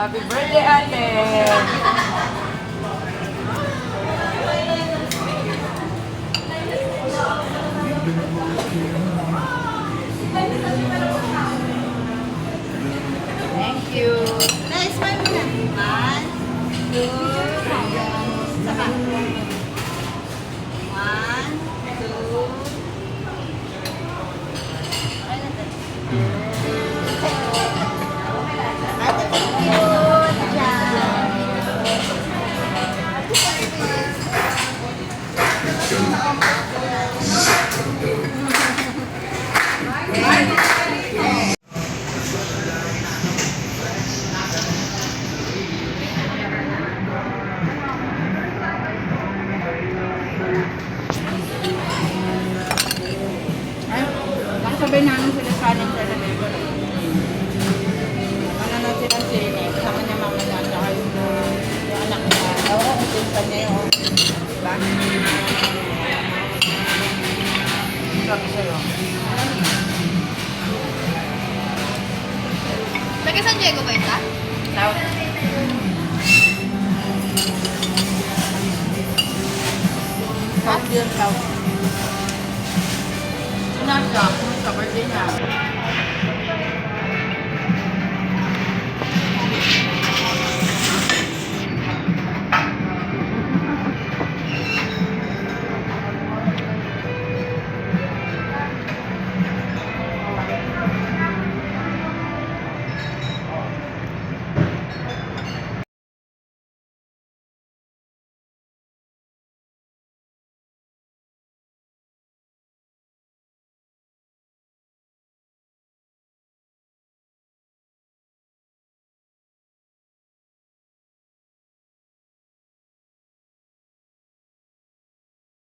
Happy birthday, ate! Thank you. Nice one na. 1, 2, saka. 1, 2. Ate, thank you. Sabay namin sila kanin sa label. Ano na sila sini, kasama niya mama niya, tsaka yung anak niya. Oo, ang pinsan niya yun. Diba? Sabi sa'yo. Taga San Diego ba ito? South. South yun, South. Sinasa, sa birthday niya.